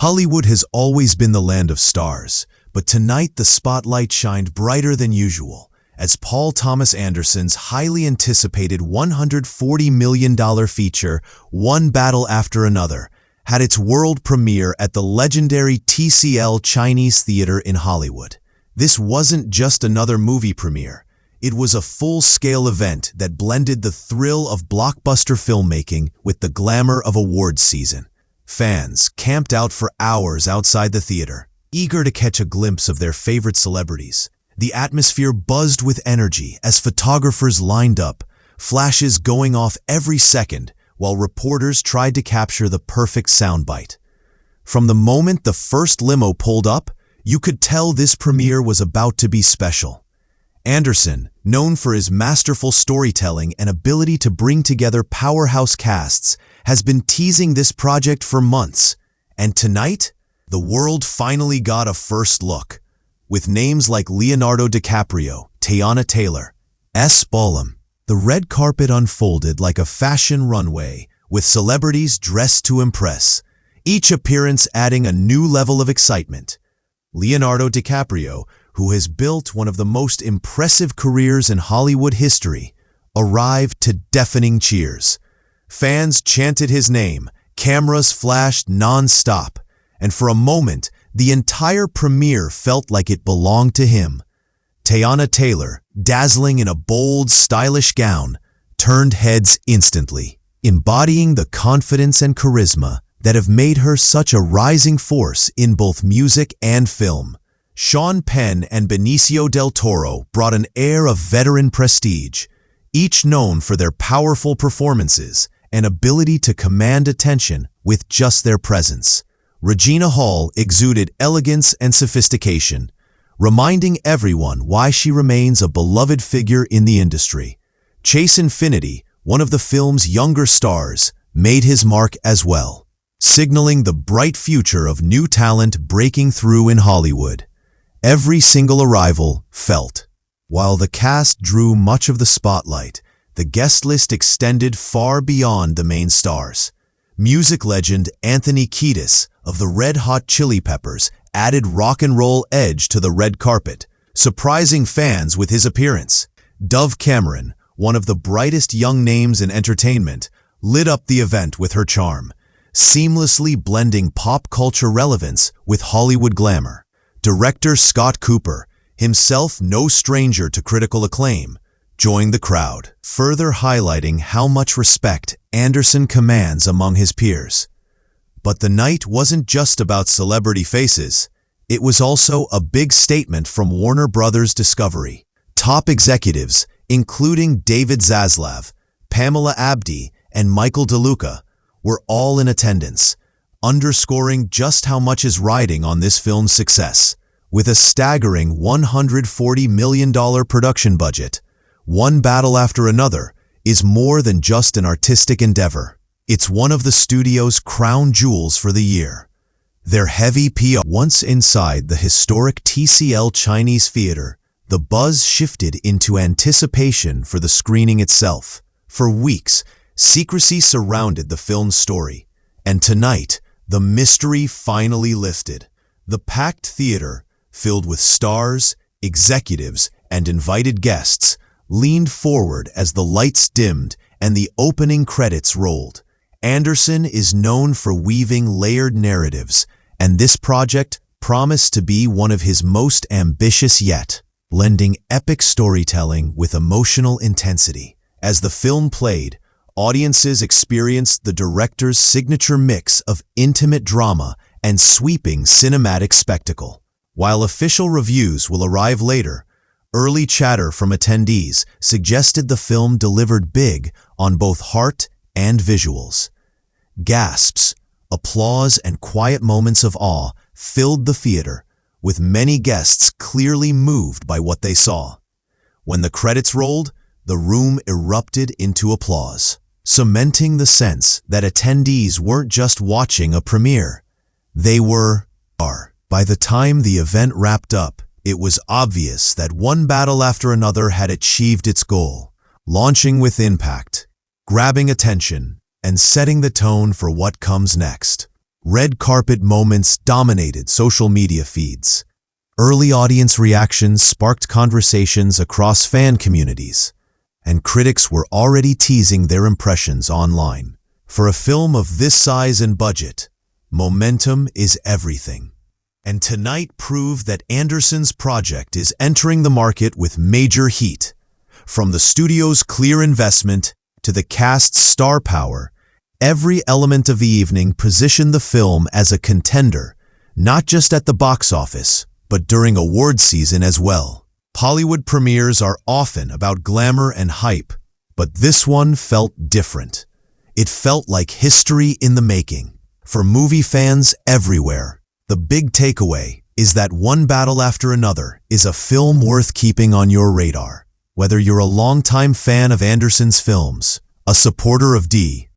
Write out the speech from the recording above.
Hollywood has always been the land of stars, but tonight the spotlight shined brighter than usual as Paul Thomas Anderson's highly anticipated $140 million feature, One Battle After Another, had its world premiere at the legendary TCL Chinese Theater in Hollywood. This wasn't just another movie premiere. It was a full-scale event that blended the thrill of blockbuster filmmaking with the glamour of awards season. Fans camped out for hours outside the theater, eager to catch a glimpse of their favorite celebrities. The atmosphere buzzed with energy as photographers lined up, flashes going off every second, while reporters tried to capture the perfect soundbite. From the moment the first limo pulled up, you could tell this premiere was about to be special. Anderson, known for his masterful storytelling and ability to bring together powerhouse casts, has been teasing this project for months. And tonight, the world finally got a first look. With names like Leonardo DiCaprio, Teyana Taylor, S. Bolam, the red carpet unfolded like a fashion runway, with celebrities dressed to impress, each appearance adding a new level of excitement. Leonardo DiCaprio, who has built one of the most impressive careers in Hollywood history, arrived to deafening cheers. Fans chanted his name, cameras flashed non-stop, and for a moment, the entire premiere felt like it belonged to him. Teyana Taylor, dazzling in a bold, stylish gown, turned heads instantly, embodying the confidence and charisma that have made her such a rising force in both music and film. Sean Penn and Benicio del Toro brought an air of veteran prestige, each known for their powerful performances and ability to command attention with just their presence. Regina Hall exuded elegance and sophistication, reminding everyone why she remains a beloved figure in the industry. Chase Infinity, one of the film's younger stars, made his mark as well, signaling the bright future of new talent breaking through in Hollywood. Every single arrival felt. While the cast drew much of the spotlight, the guest list extended far beyond the main stars. Music legend Anthony Kiedis of the Red Hot Chili Peppers added rock and roll edge to the red carpet, surprising fans with his appearance. Dove Cameron, one of the brightest young names in entertainment, lit up the event with her charm, seamlessly blending pop culture relevance with Hollywood glamour. Director Scott Cooper, himself no stranger to critical acclaim, joined the crowd, further highlighting how much respect Anderson commands among his peers. But the night wasn't just about celebrity faces. It was also a big statement from Warner Bros. Discovery. Top executives, including David Zaslav, Pamela Abdi, and Michael DeLuca, were all in attendance, underscoring just how much is riding on this film's success. With a staggering $140 million production budget, One Battle After Another is more than just an artistic endeavor. It's one of the studio's crown jewels for the year. Their heavy PR. Once inside the historic TCL Chinese Theater, the buzz shifted into anticipation for the screening itself. For weeks, secrecy surrounded the film's story, and tonight, the mystery finally lifted. The packed theater, filled with stars, executives, and invited guests, leaned forward as the lights dimmed and the opening credits rolled. Anderson is known for weaving layered narratives, and this project promised to be one of his most ambitious yet, blending epic storytelling with emotional intensity. As the film played, audiences experienced the director's signature mix of intimate drama and sweeping cinematic spectacle. While official reviews will arrive later, early chatter from attendees suggested the film delivered big on both heart and visuals. Gasps, applause, and quiet moments of awe filled the theater, with many guests clearly moved by what they saw. When the credits rolled, the room erupted into applause, cementing the sense that attendees weren't just watching a premiere. They were. By the time the event wrapped up, it was obvious that One Battle After Another had achieved its goal, launching with impact, grabbing attention, and setting the tone for what comes next. red carpet moments dominated social media feeds. Early audience reactions sparked conversations across fan communities, and critics were already teasing their impressions online. For a film of this size and budget, momentum is everything. And tonight proved that Anderson's project is entering the market with major heat. From the studio's clear investment to the cast's star power, every element of the evening positioned the film as a contender, not just at the box office, but during award season as well. Hollywood premieres are often about glamour and hype, but this one felt different. It felt like history in the making. For movie fans everywhere, the big takeaway is that One Battle After Another is a film worth keeping on your radar. Whether you're a longtime fan of Anderson's films, a supporter of D.